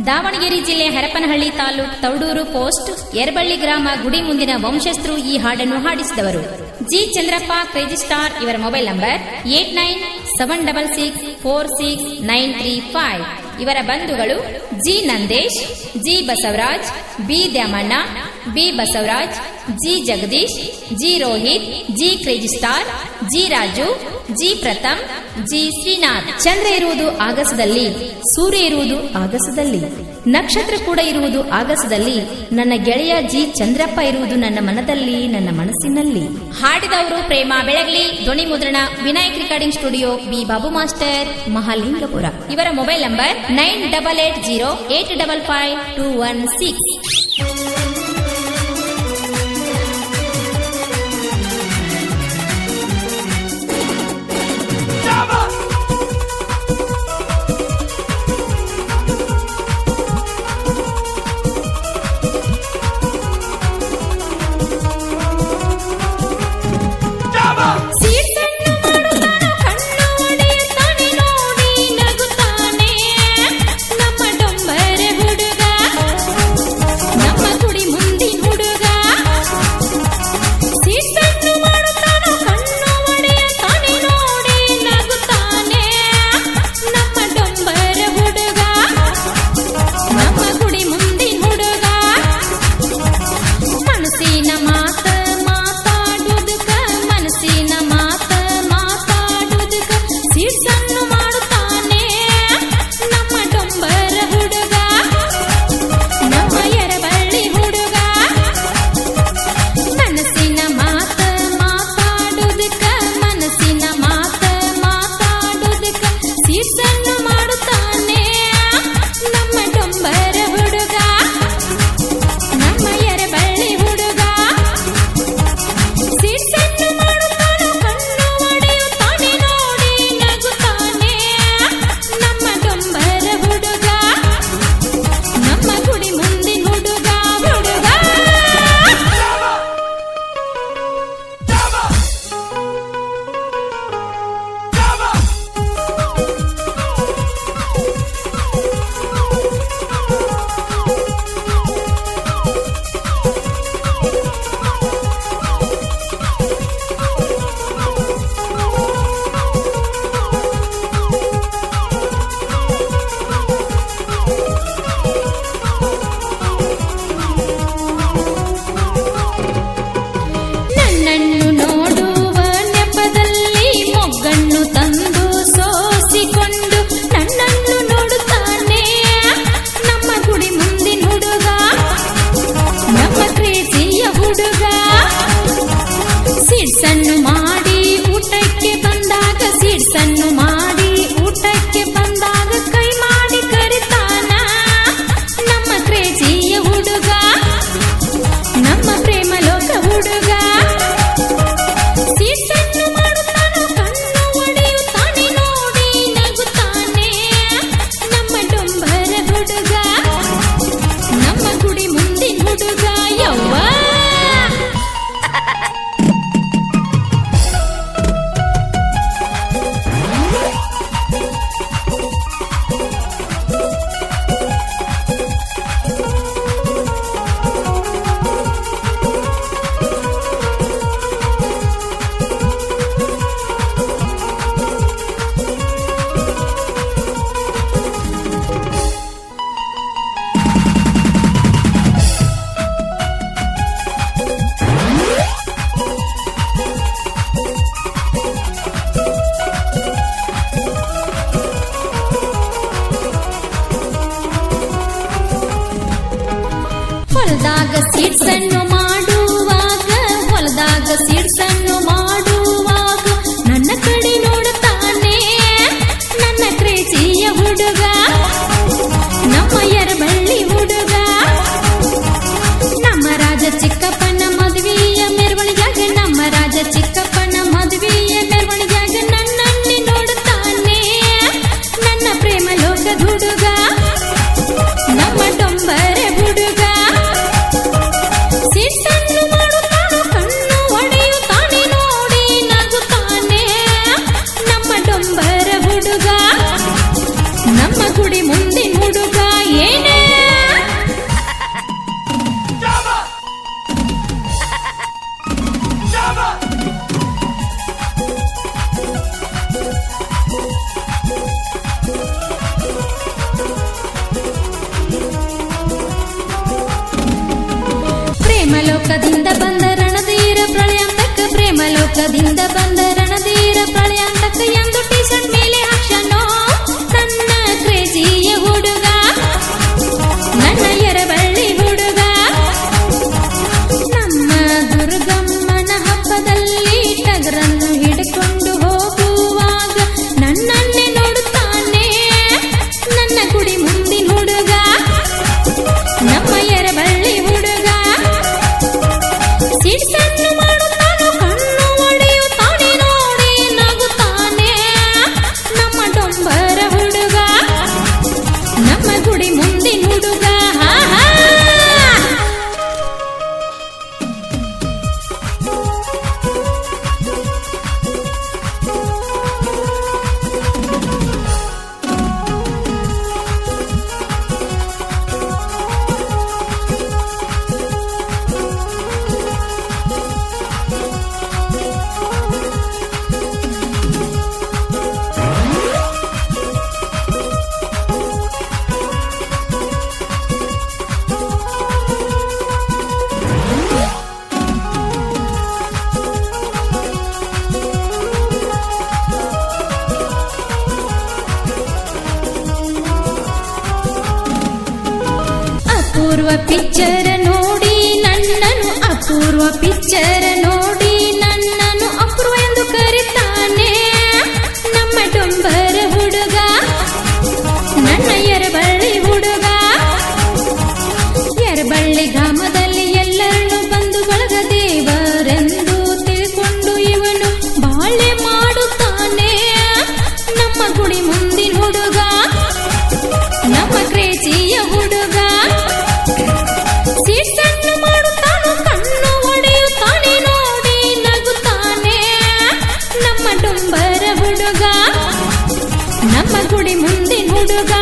ದಾವಣಗೆರೆ ಜಿಲ್ಲೆ ಹರಪನಹಳ್ಳಿ ತಾಲೂಕು ತೌಡೂರು ಪೋಸ್ಟ್ ಯರಬಳ್ಳಿ ಗ್ರಾಮ ಗುಡಿ ಮುಂದಿನ ವಂಶಸ್ಥರು ಈ ಹಾಡನ್ನು ಹಾಡಿಸಿದವರು ಜಿ ಚಂದ್ರಪ್ಪ ಕ್ರೇಜಿ ಸ್ಟಾರ್. ಇವರ ಮೊಬೈಲ್ ನಂಬರ್ 8976646935. ಇವರ ಬಂಧುಗಳು G Nandesh, G Basavaraj, B Dyamanna, B Basavaraj, G Jagadish, G Rohith, G crazy star, G Raju, G Pratham, G Srinath. ಚಂದ್ರ ಇರುವುದು ಆಗಸದಲ್ಲಿ, ಸೂರ್ಯ ಇರುವುದು ಆಗಸದಲ್ಲಿ, ನಕ್ಷತ್ರ ಕೂಡ ಇರುವುದು ಆಗಸದಲ್ಲಿ. ನನ್ನ ಗೆಳೆಯ ಜಿ ಚಂದ್ರಪ್ಪ ಇರುವುದು ನನ್ನ ಮನದಲ್ಲಿ, ನನ್ನ ಮನಸ್ಸಿನಲ್ಲಿ. ಹಾಡಿದವರು ಪ್ರೇಮ ಬೆಳಗಲಿ. ಧ್ವನಿ ಮುದ್ರಣ Vinayak recording studio, B Babu master, Mahalingapura. ಇವರ ಮೊಬೈಲ್ ನಂಬರ್ 9880855216. ಹೊಲದಾಗ ಸೀಡ್ಸನ್ನು ಮಾಡುವಾಗ ನನ್ನ ಕಡೆ ನೋಡುತ್ತಾನೆ ನನ್ನ ಕ್ರೇಜಿಯ ಹುಡುಗ, ನಮ್ಮ ಯರಬಳ್ಳಿ ಹುಡುಗ. ನಮ್ಮ ರಾಜ ಚಿಕ್ಕಪ್ಪನ ಮದುವೆಯ ಮೆರವಣಿಗೆಯಾಗ, ನಮ್ಮ ರಾಜ ಚಿಕ್ಕಪ್ಪನ ಮದುವೆಯ ಮೆರವಣಿಗೆಯಾಗ ನನ್ನನ್ನೇ ನೋಡುತ್ತಾನೆ ನನ್ನ ಪ್ರೇಮ ಲೋಕದ ಹುಡುಗ, ನಮ್ಮ ಡೊಂಬರ ಹುಡುಗ. ಅಪೂರ್ವ ಪಿಕ್ಚರ್ ನೋಡಿ ನನ್ನನು ಅಪೂರ್ವ ಪಿಕ್ಚರ್ ನೋಡಿ ನನ್ನನು ಅಪೂರ್ವ ಎಂದು ಕರೀತಾನೆ ನಮ್ಮ ಡೊಂಬರ ಹುಡುಗ ನನ್ನ ಎರಬಳ್ಳಿ ಹುಡುಗ. ಎರಬಳ್ಳಿ ಗ್ರಾಮದಲ್ಲಿ ಎಲ್ಲರನ್ನು ಬಂದು ಬಳಗ ದೇವರೆಂದು ತಿಳ್ಕೊಂಡು ಇವನು ಬಾಳೆ ಮಾಡುತ್ತಾನೆ ನಮ್ಮ ಗುಡಿ ಮುಂದಿನ ಹುಡುಗ ನಮ್ಮ ಕ್ರೇಜಿಯ ಹುಡುಗ. ಸೀಟನ್ನು ಮಾಡುತ್ತಾನು ಕಣ್ಣು ಹೊಡೆಯುತ್ತಾನೆ ನೋಡಿ ನಗುತ್ತಾನೆ ನಮ್ಮ ಡೊಂಬರ ಹುಡುಗ ನಮ್ಮ ಗುಡಿ ಮುಂದಿನ ಹುಡುಗ.